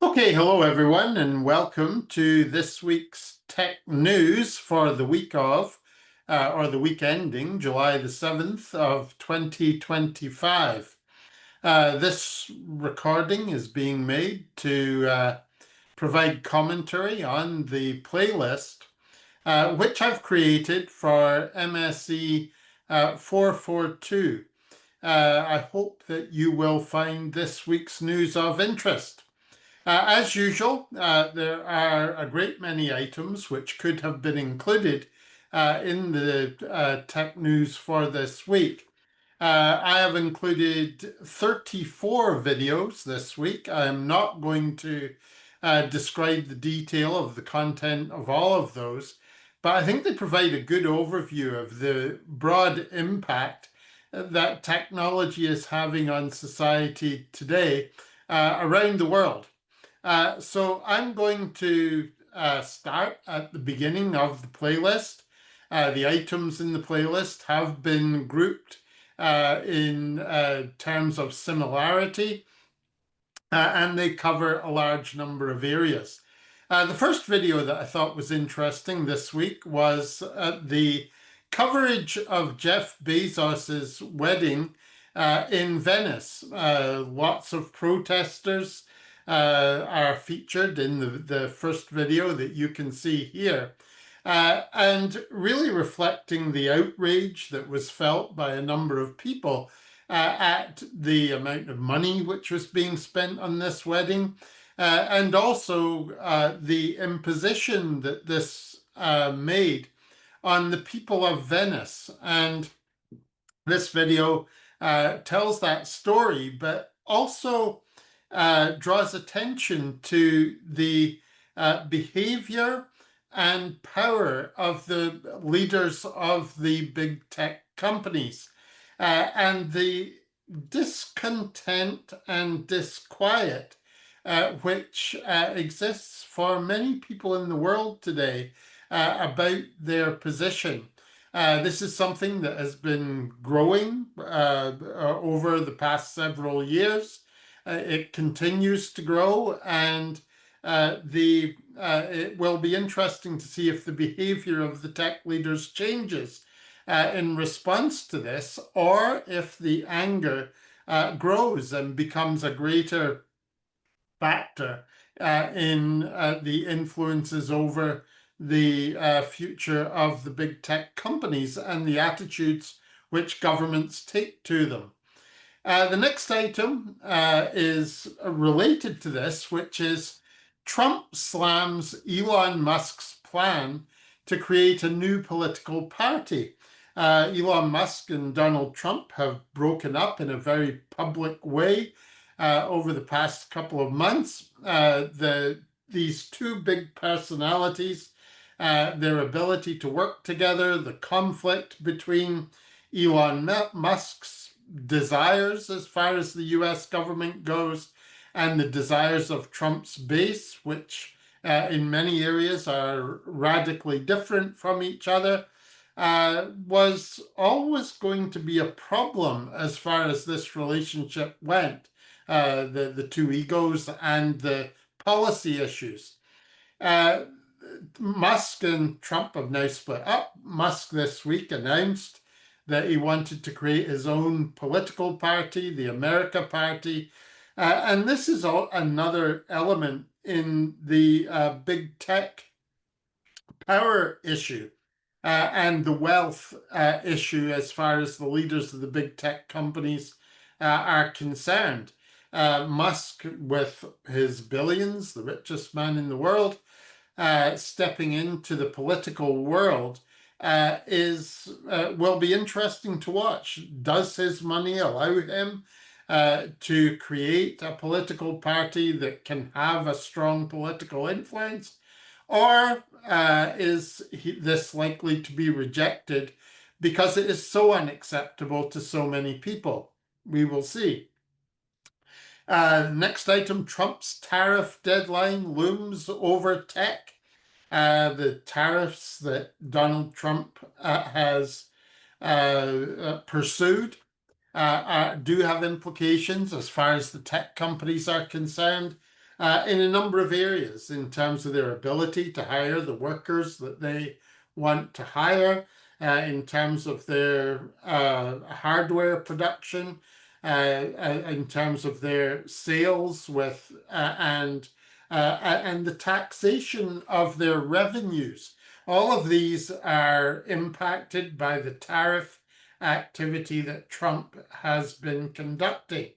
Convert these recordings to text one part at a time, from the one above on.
Okay, hello everyone, and welcome to this week's tech news for the week of, or the week ending July the 7th of 2025. This recording is being made to provide commentary on the playlist, which I've created for MSE 442. I hope that you will find this week's news of interest. As usual, there are a great many items which could have been included in the tech news for this week. I have included 34 videos this week. I am not going to describe the detail of the content of all of those, but I think they provide a good overview of the broad impact that technology is having on society today around the world. So I'm going to start at the beginning of the playlist. The items in the playlist have been grouped in terms of similarity, and they cover a large number of areas. The first video that I thought was interesting this week was the coverage of Jeff Bezos's wedding in Venice. Lots of protesters are featured in the first video that you can see here. And really reflecting the outrage that was felt by a number of people at the amount of money which was being spent on this wedding, and also the imposition that this made on the people of Venice. And this video tells that story, but also draws attention to the behavior and power of the leaders of the big tech companies and the discontent and disquiet which exists for many people in the world today about their position. This is something that has been growing over the past several years. It continues to grow, and it will be interesting to see if the behavior of the tech leaders changes in response to this, or if the anger grows and becomes a greater factor in the influences over the future of the big tech companies and the attitudes which governments take to them. The next item is related to this, which is Trump slams Elon Musk's plan to create a new political party. Elon Musk and Donald Trump have broken up in a very public way over the past couple of months. These two big personalities, their ability to work together, the conflict between Elon Musk's desires as far as the US government goes, and the desires of Trump's base, which in many areas are radically different from each other, was always going to be a problem as far as this relationship went. The two egos and the policy issues. Musk and Trump have now split up. Musk this week announced that he wanted to create his own political party, the America Party. And this is another element in the big tech power issue and the wealth issue as far as the leaders of the big tech companies are concerned. Musk, with his billions, the richest man in the world, stepping into the political world will be interesting to watch. Does his money allow him to create a political party that can have a strong political influence? Or is this likely to be rejected because it is so unacceptable to so many people? We will see. Next item, Trump's tariff deadline looms over tech. The tariffs that Donald Trump has pursued do have implications as far as the tech companies are concerned in a number of areas in terms of their ability to hire the workers that they want to hire, in terms of their hardware production, in terms of their sales with and the taxation of their revenues. All of these are impacted by the tariff activity that Trump has been conducting.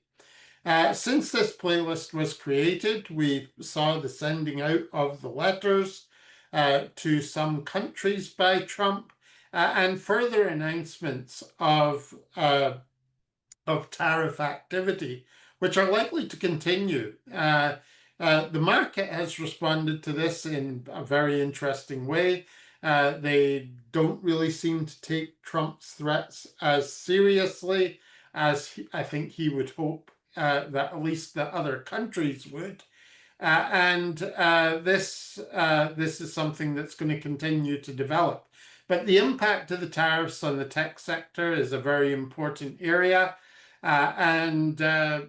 Since this playlist was created, we saw the sending out of the letters to some countries by Trump and further announcements of tariff activity, which are likely to continue. The market has responded to this in a very interesting way. They don't really seem to take Trump's threats as seriously as I think he would hope that at least the other countries would. This is something that's going to continue to develop. But the impact of the tariffs on the tech sector is a very important area.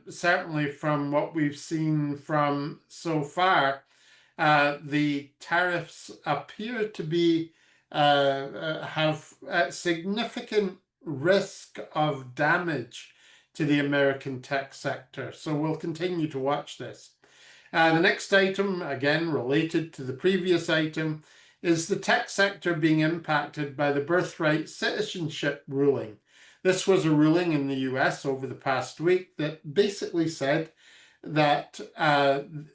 Certainly from what we've seen from so far, the tariffs appear to be have significant risk of damage to the American tech sector. So we'll continue to watch this. The next item, again related to the previous item, is the tech sector being impacted by the birthright citizenship ruling. This was a ruling in the US over the past week that basically said that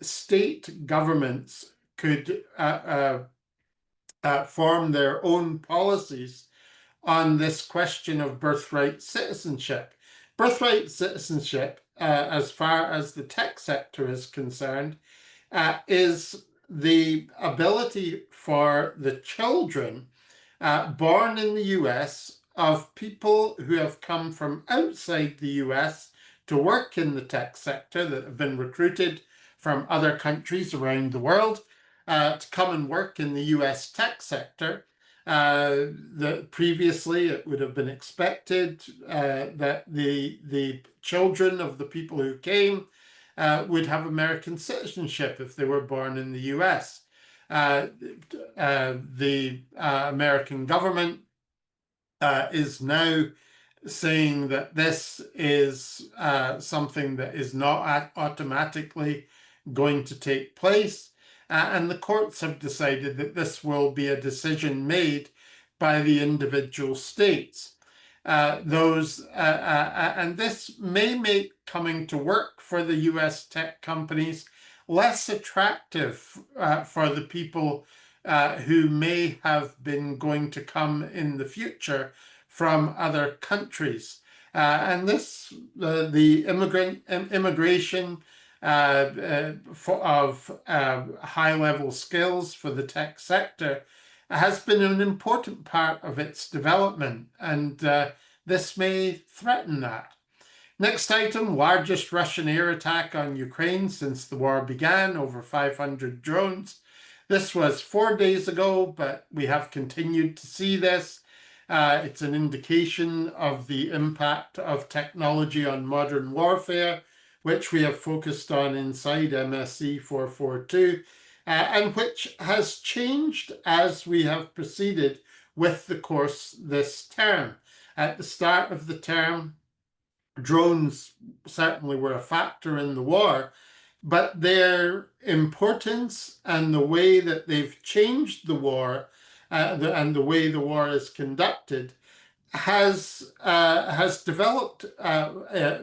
state governments could form their own policies on this question of birthright citizenship. Birthright citizenship, as far as the tech sector is concerned, is the ability for the children born in the US of people who have come from outside the US to work in the tech sector, that have been recruited from other countries around the world to come and work in the US tech sector. Previously it would have been expected that the children of the people who came would have American citizenship if they were born in the US. The American government is now saying that this is something that is not automatically going to take place. And the courts have decided that this will be a decision made by the individual states. And this may make coming to work for the US tech companies less attractive for the people who may have been going to come in the future from other countries. And this, the immigration of high-level skills for the tech sector has been an important part of its development, and this may threaten that. Next item, largest Russian air attack on Ukraine since the war began, over 500 drones. This was 4 days ago, but we have continued to see this. It's an indication of the impact of technology on modern warfare, which we have focused on inside MSC 442, and which has changed as we have proceeded with the course this term. At the start of the term, drones certainly were a factor in the war, but their importance and the way that they've changed the war and the way the war is conducted has developed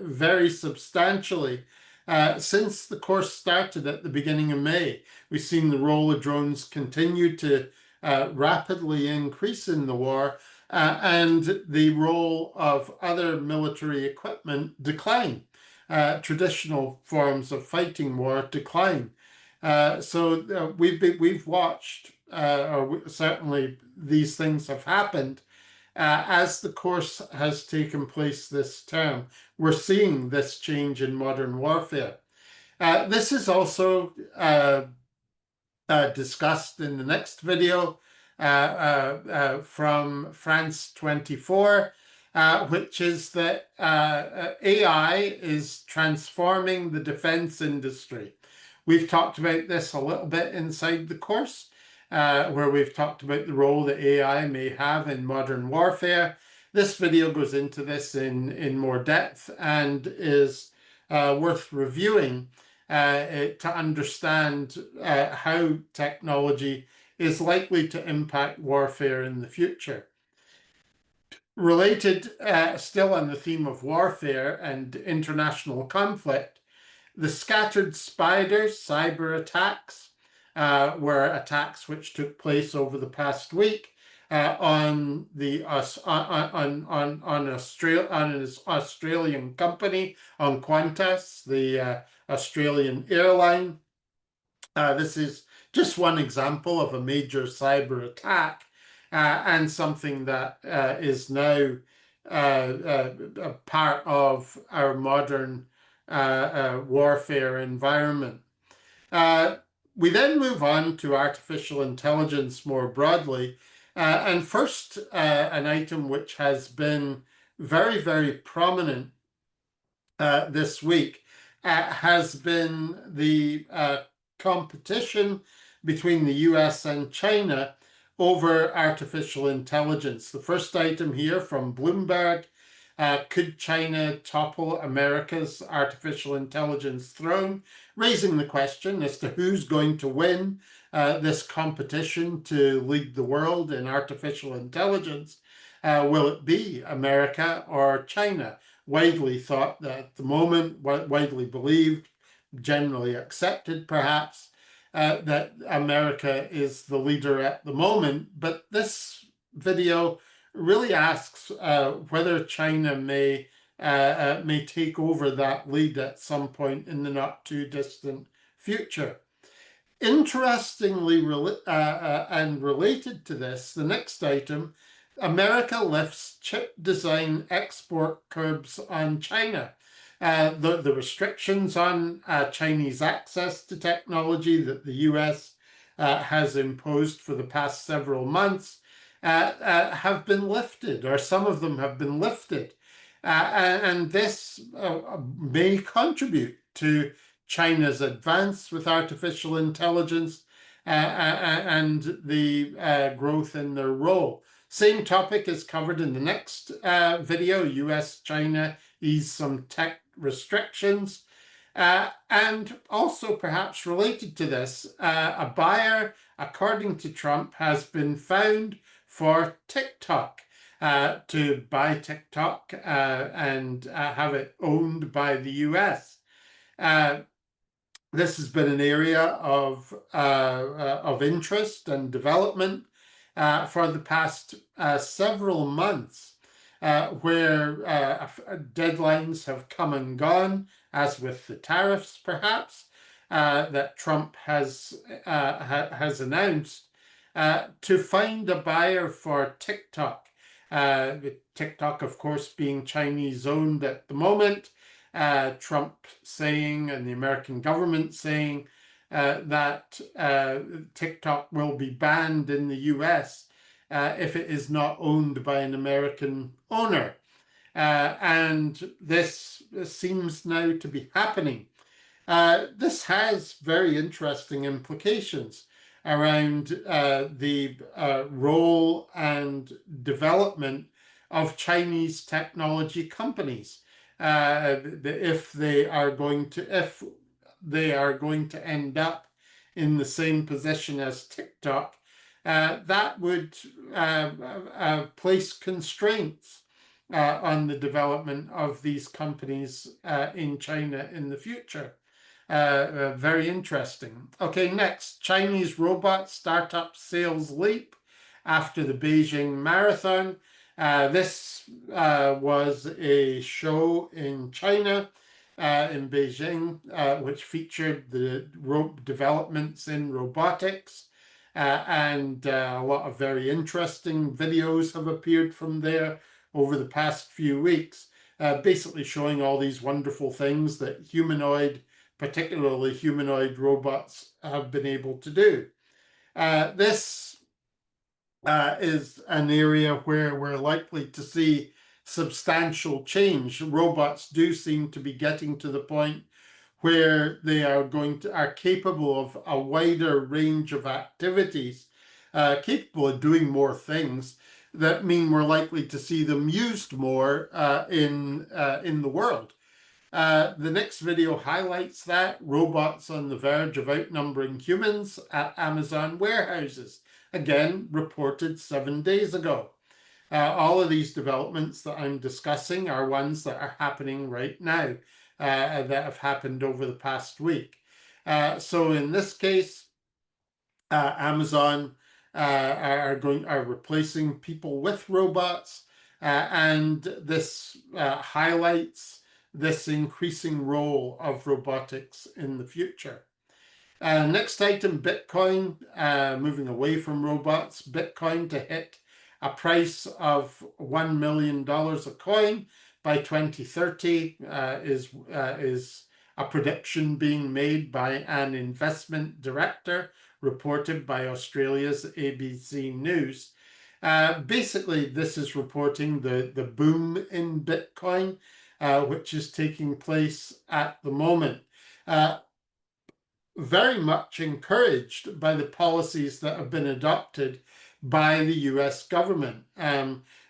very substantially since the course started at the beginning of May. We've seen the role of drones continue to rapidly increase in the war, and the role of other military equipment decline. Traditional forms of fighting war decline. So we've watched, or certainly these things have happened as the course has taken place this term. We're seeing this change in modern warfare. This is also discussed in the next video from France 24. which is that AI is transforming the defense industry. We've talked about this a little bit inside the course, where we've talked about the role that AI may have in modern warfare. This video goes into this in more depth and is worth reviewing to understand how technology is likely to impact warfare in the future. Related, still on the theme of warfare and international conflict, the scattered spiders cyber attacks were attacks which took place over the past week on an Australian company, on Qantas, the Australian airline. This is just one example of a major cyber attack and something that is now a part of our modern warfare environment. We then move on to artificial intelligence more broadly. And first, an item which has been very, very prominent this week has been the competition between the US and China over artificial intelligence. The first item here from Bloomberg, could China topple America's artificial intelligence throne? Raising the question as to who's going to win this competition to lead the world in artificial intelligence. Will it be America or China? Widely thought that at the moment, widely believed, generally accepted perhaps, that America is the leader at the moment. But this video really asks whether China may take over that lead at some point in the not too distant future. Interestingly, and related to this, the next item, America lifts chip design export curbs on China. The restrictions on Chinese access to technology that the US has imposed for the past several months have been lifted, or some of them have been lifted. And this may contribute to China's advance with artificial intelligence and the growth in their role. Same topic is covered in the next video, US-China ease some tech restrictions. And also perhaps related to this, a buyer, according to Trump, has been found for TikTok, to buy TikTok and have it owned by the US. This has been an area of interest and development for the past several months, where deadlines have come and gone, as with the tariffs perhaps, that Trump has announced, to find a buyer for TikTok. TikTok, of course, being Chinese owned at the moment. Trump saying, and the American government saying, that TikTok will be banned in the US if it is not owned by an American owner. And this seems now to be happening. This has very interesting implications around the role and development of Chinese technology companies. If they are going to end up in the same position as TikTok, that would place constraints on the development of these companies in China in the future. Very interesting. Okay, next, Chinese robot startup sales leap after the Beijing Marathon. This was a show in China, in Beijing, which featured the developments in robotics, and a lot of very interesting videos have appeared from there over the past few weeks, basically showing all these wonderful things that particularly humanoid robots have been able to do. This is an area where we're likely to see substantial change. Robots do seem to be getting to the point where they are capable of a wider range of activities, capable of doing more things that mean we're likely to see them used more in the world. The next video highlights that robots on the verge of outnumbering humans at Amazon warehouses, again reported 7 days ago. All of these developments that I'm discussing are ones that are happening right now, that have happened over the past week. So in this case, Amazon are replacing people with robots, and this highlights this increasing role of robotics in the future. Next item, Bitcoin, moving away from robots. Bitcoin to hit a price of $1 million a coin by 2030 is a prediction being made by an investment director, reported by Australia's ABC News. Basically, this is reporting the boom in Bitcoin, which is taking place at the moment. Very much encouraged by the policies that have been adopted by the US government.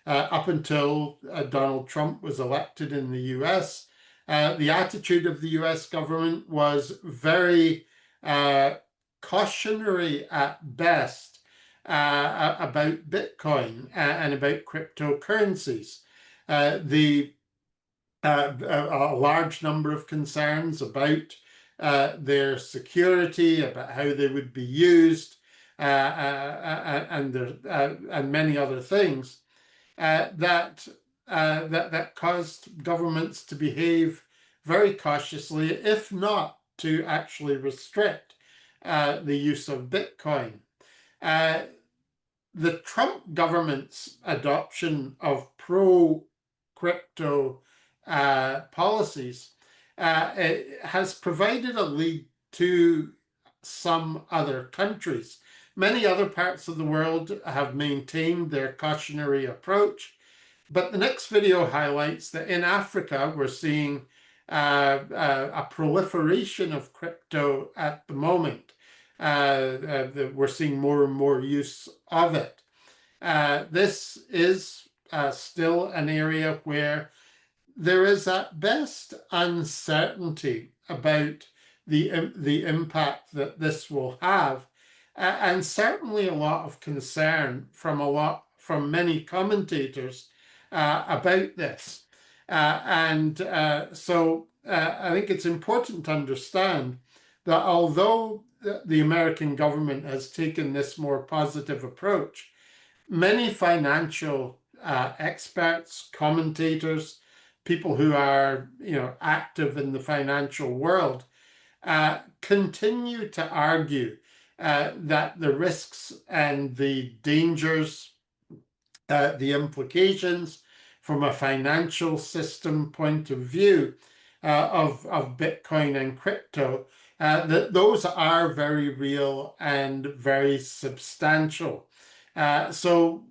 Up until Donald Trump was elected in the US, the attitude of the US government was very cautionary at best about Bitcoin and about cryptocurrencies. A large number of concerns about their security, about how they would be used, and many other things that caused governments to behave very cautiously, if not to actually restrict the use of Bitcoin. The Trump government's adoption of pro-crypto policies has provided a lead to some other countries. Many other parts of the world have maintained their cautionary approach, but the next video highlights that in Africa we're seeing a proliferation of crypto at the moment. We're seeing more and more use of it. This is still an area where there is at best uncertainty about the impact that this will have, and certainly a lot of concern from many commentators about this. So I think it's important to understand that although the American government has taken this more positive approach, many financial experts, commentators, people who are active in the financial world continue to argue that the risks and the dangers, the implications from a financial system point of view of Bitcoin and crypto, that those are very real and very substantial. So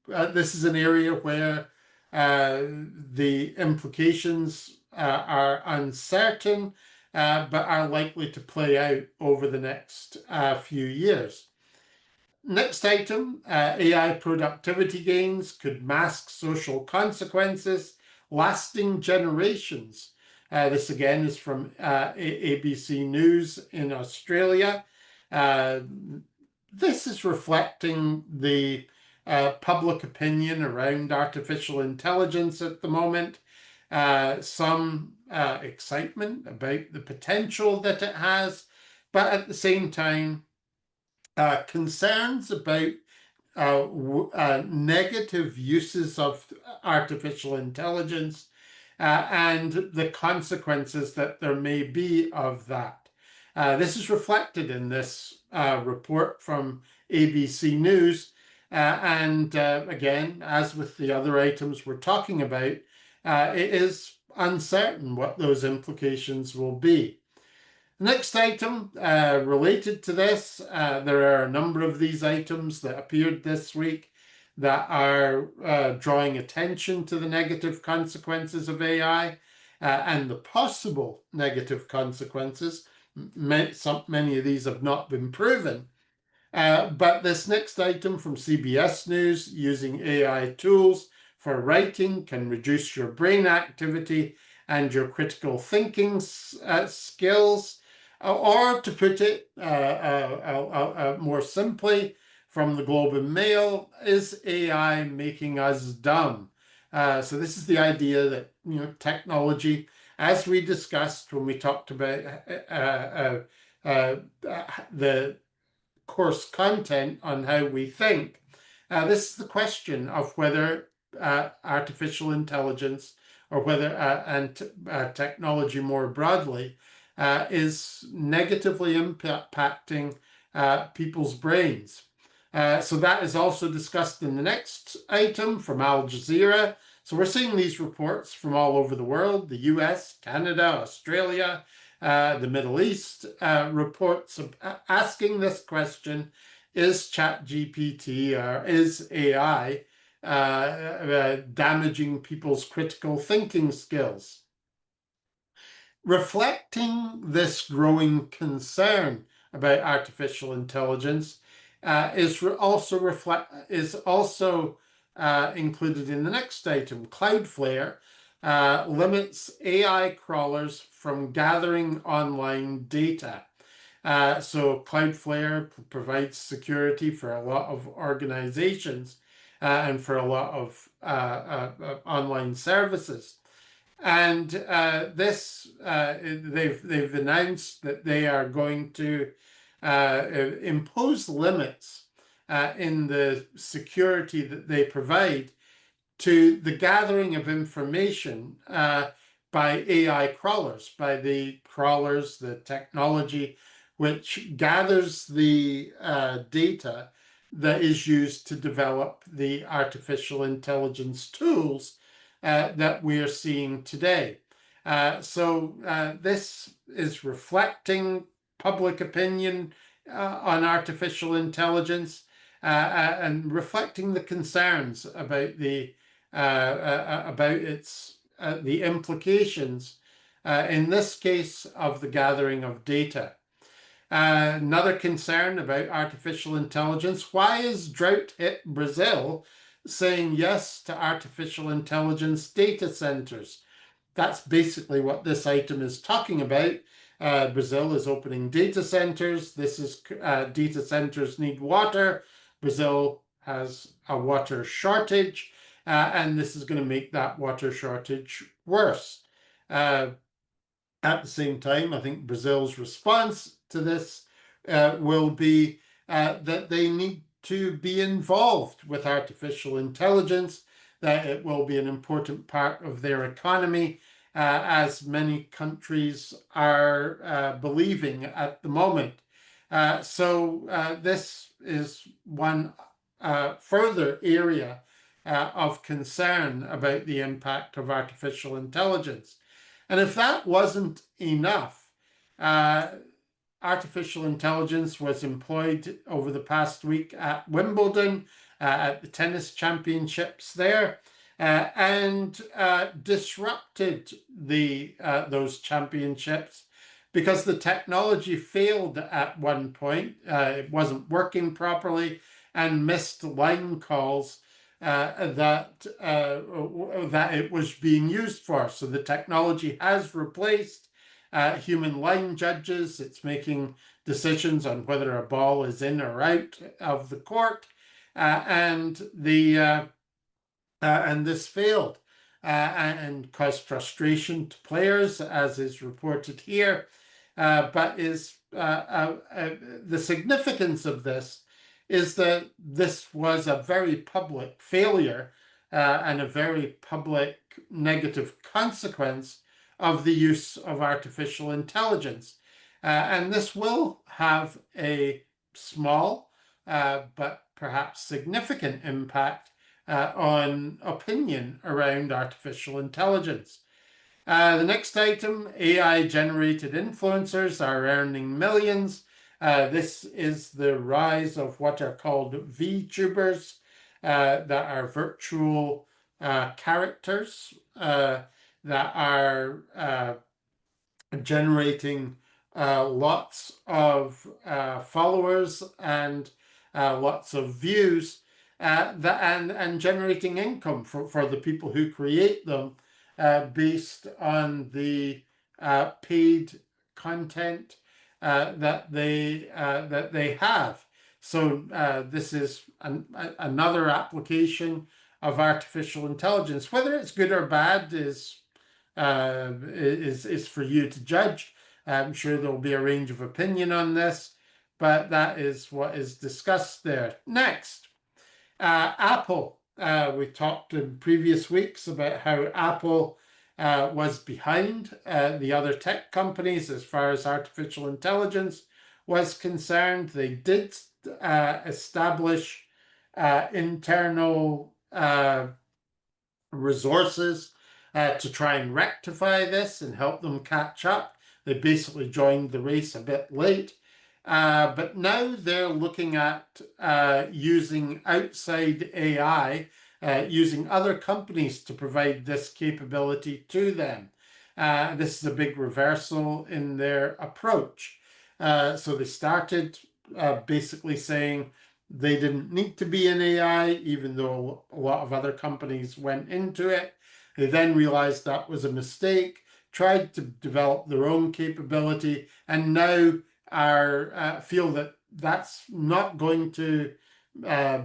this is an area where the implications are uncertain, but are likely to play out over the next few years. Next item, AI productivity gains could mask social consequences, lasting generations. This again is from ABC News in Australia. This is reflecting the public opinion around artificial intelligence at the moment. Some excitement about the potential that it has, but at the same time, concerns about negative uses of artificial intelligence and the consequences that there may be of that. This is reflected in this report from ABC News. Again, as with the other items we're talking about, it is uncertain what those implications will be. Next item related to this, there are a number of these items that appeared this week. that are drawing attention to the negative consequences of AI and the possible negative consequences. Many of these have not been proven. But this next item from CBS News, using AI tools for writing can reduce your brain activity and your critical thinking skills. Or to put it more simply, from the Globe and Mail, is AI making us dumb? So this is the idea that, technology, as we discussed when we talked about the course content on how we think. This is the question of whether artificial intelligence or whether technology more broadly is negatively impacting people's brains. So that is also discussed in the next item from Al Jazeera. So we're seeing these reports from all over the world, the US, Canada, Australia, the Middle East, reports asking this question: is ChatGPT or is AI damaging people's critical thinking skills? Reflecting this growing concern about artificial intelligence is also included in the next item. Cloudflare limits AI crawlers from gathering online data. So Cloudflare provides security for a lot of organizations and for a lot of online services. And they've announced that they are going to impose limits in the security that they provide to the gathering of information by AI crawlers, by the crawlers, the technology which gathers the data that is used to develop the artificial intelligence tools that we are seeing today. So this is reflecting public opinion on artificial intelligence and reflecting the concerns about the implications, in this case, of the gathering of data. Another concern about artificial intelligence: why is drought-hit Brazil saying yes to artificial intelligence data centers? That's basically what this item is talking about. Brazil is opening data centers. Data centers need water. Brazil has a water shortage, and this is going to make that water shortage worse. At the same time, I think Brazil's response to this will be that they need to be involved with artificial intelligence, that it will be an important part of their economy, as many countries are believing at the moment. So this is one further area of concern about the impact of artificial intelligence. And if that wasn't enough, artificial intelligence was employed over the past week at Wimbledon, at the tennis championships there, and disrupted those championships because the technology failed at one point. It wasn't working properly and missed line calls that it was being used for. So the technology has replaced human line judges. It's making decisions on whether a ball is in or out of the court, and this failed and caused frustration to players, as is reported here. But the significance of this is that this was a very public failure and a very public negative consequence of the use of artificial intelligence. And this will have a small but perhaps significant impact on opinion around artificial intelligence. The next item: AI-generated influencers are earning millions. This is the rise of what are called VTubers. that are virtual characters that are generating lots of followers and lots of views and generating income for the people who create them based on the paid content that they have. So this is another application of artificial intelligence. Whether it's good or bad is for you to judge. I'm sure there'll be a range of opinion on this, but that is what is discussed there. Next, Apple. We talked in previous weeks about how Apple was behind the other tech companies as far as artificial intelligence was concerned. They did establish internal resources to try and rectify this and help them catch up. They basically joined the race a bit late. But now they're looking at using outside AI, using other companies to provide this capability to them. This is a big reversal in their approach. So they started basically saying they didn't need to be in AI, even though a lot of other companies went into it. They then realized that was a mistake, tried to develop their own capability, and now feel that that's not going to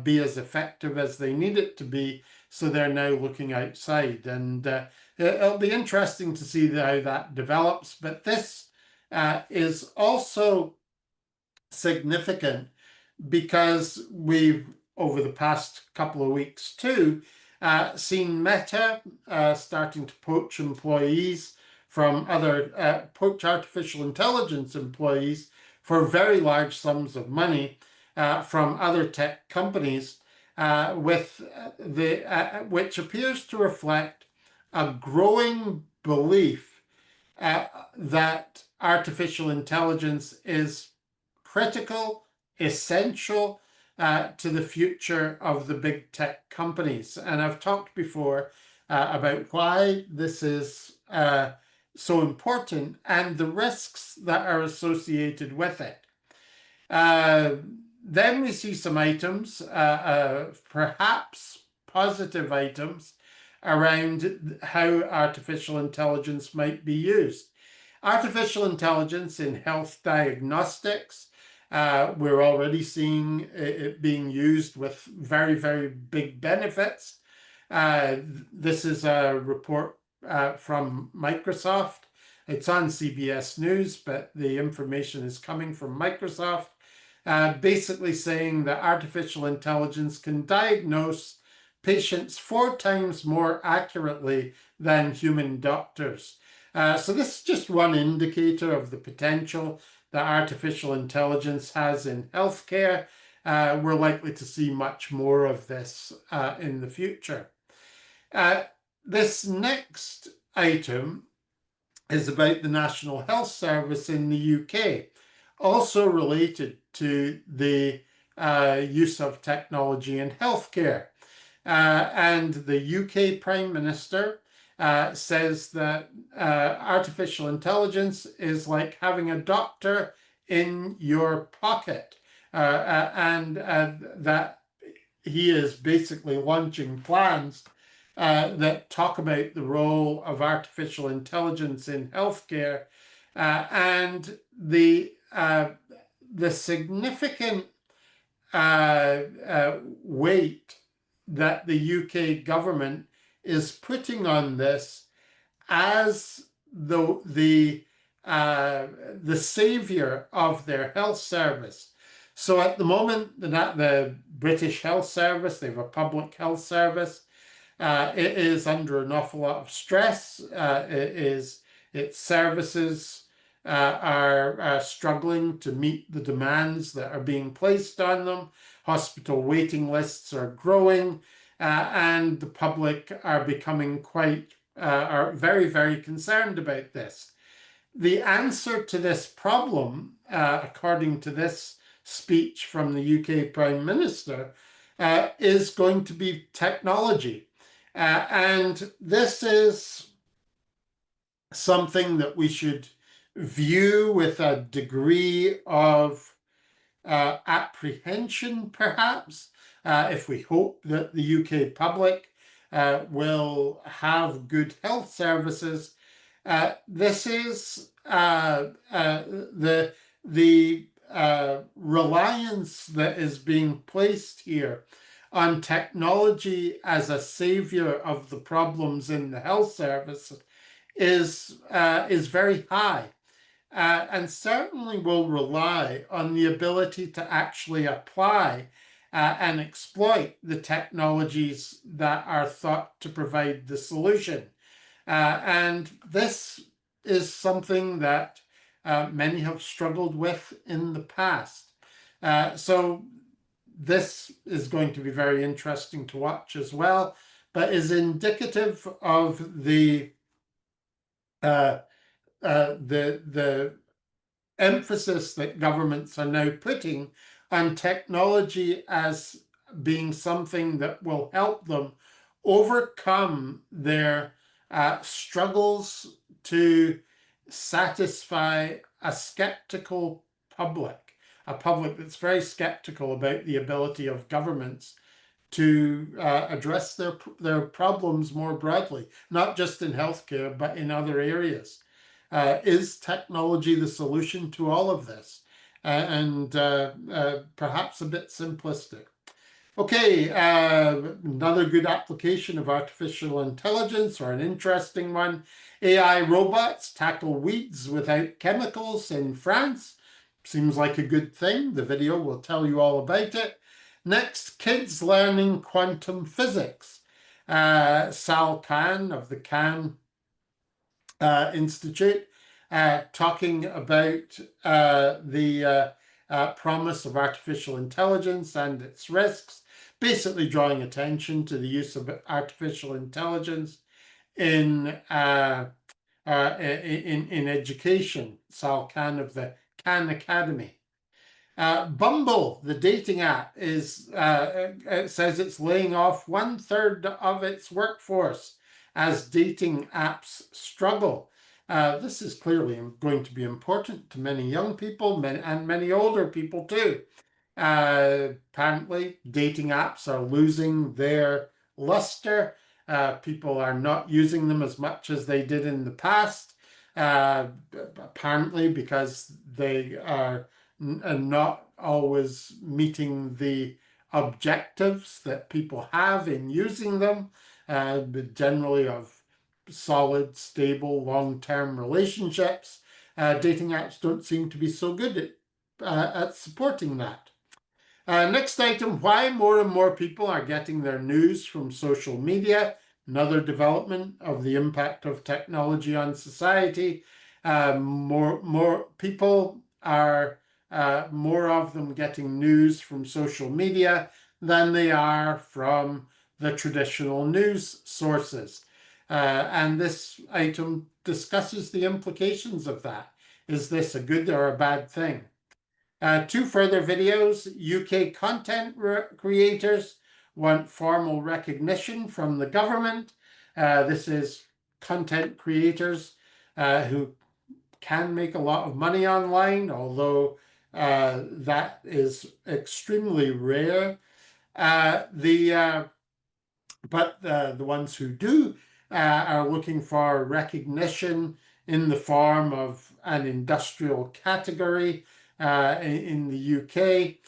be as effective as they need it to be. So they're now looking outside, and it'll be interesting to see how that develops. But this is also significant because we've, over the past couple of weeks too, seen Meta starting to poach employees from other, poach artificial intelligence employees for very large sums of money from other tech companies, which appears to reflect a growing belief that artificial intelligence is critical, essential to the future of the big tech companies. And I've talked before about why this is so important and the risks that are associated with it. Then we see some items, perhaps positive items, around how artificial intelligence might be used. Artificial intelligence in health diagnostics, we're already seeing it being used with very, very big benefits. This is a report from Microsoft. It's on CBS News, but the information is coming from Microsoft, basically saying that artificial intelligence can diagnose patients 4 times more accurately than human doctors. So this is just one indicator of the potential that artificial intelligence has in healthcare. We're likely to see much more of this in the future. This next item is about the National Health Service in the UK, also related to the use of technology in healthcare. And the UK Prime Minister says that artificial intelligence is like having a doctor in your pocket, and that he is basically launching plans that talk about the role of artificial intelligence in healthcare and the significant weight that the UK government is putting on this as the savior of their health service. So at the moment, the British Health Service, they have a public health service. It is under an awful lot of stress. Its services are struggling to meet the demands that are being placed on them. Hospital waiting lists are growing, and the public are becoming are very, very concerned about this. The answer to this problem, according to this speech from the UK Prime Minister, is going to be technology. And this is something that we should view with a degree of apprehension, perhaps, if we hope that the UK public will have good health services. This is the reliance that is being placed here on technology as a savior of the problems in the health service is very high. And certainly will rely on the ability to actually apply and exploit the technologies that are thought to provide the solution. And this is something that many have struggled with in the past. So this is going to be very interesting to watch as well, but is indicative of the emphasis that governments are now putting on technology as being something that will help them overcome their struggles to satisfy a skeptical public, a public that's very skeptical about the ability of governments to address their problems more broadly, not just in healthcare, but in other areas. Is technology the solution to all of this? And perhaps a bit simplistic. Okay, another good application of artificial intelligence, or an interesting one. AI robots tackle weeds without chemicals in France. Seems like a good thing. The video will tell you all about it. Next, kids learning quantum physics. Sal Khan of the Khan Institute talking about the promise of artificial intelligence and its risks, basically drawing attention to the use of artificial intelligence in education. Sal Khan of the Khan Academy. Bumble, the dating app, it says it's laying off 1/3 of its workforce as dating apps struggle. This is clearly going to be important to many young people and many older people too. Apparently, dating apps are losing their luster. People are not using them as much as they did in the past, apparently because they are not always meeting the objectives that people have in using them, but generally of solid, stable, long-term relationships. Dating apps don't seem to be so good at supporting that. Next item, why more and more people are getting their news from social media. Another development of the impact of technology on society. More people are, more of them getting news from social media than they are from the traditional news sources. And this item discusses the implications of that. Is this a good or a bad thing? Two further videos. UK content creators want formal recognition from the government. This is content creators who can make a lot of money online, although that is extremely rare. But the ones who do are looking for recognition in the form of an industrial category in the UK,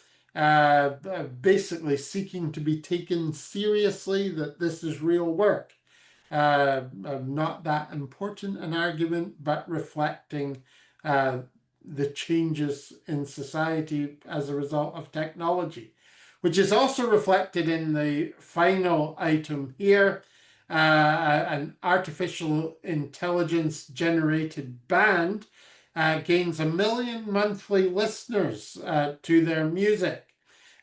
basically seeking to be taken seriously, that this is real work. Not that important an argument, but reflecting the changes in society as a result of technology, which is also reflected in the final item here. An artificial intelligence generated band gains 1 million monthly listeners to their music.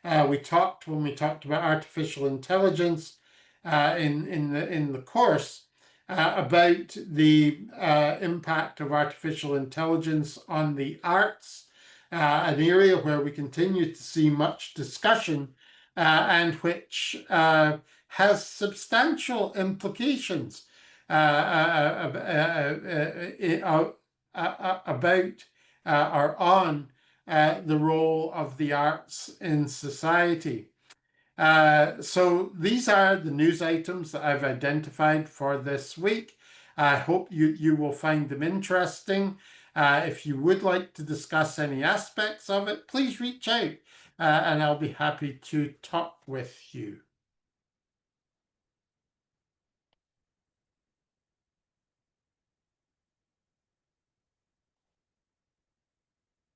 When we talked about artificial intelligence in the course about the impact of artificial intelligence on the arts, an area where we continue to see much discussion and which has substantial implications about or on the role of the arts in society. So these are the news items that I've identified for this week. I hope you will find them interesting. If you would like to discuss any aspects of it, please reach out and I'll be happy to talk with you.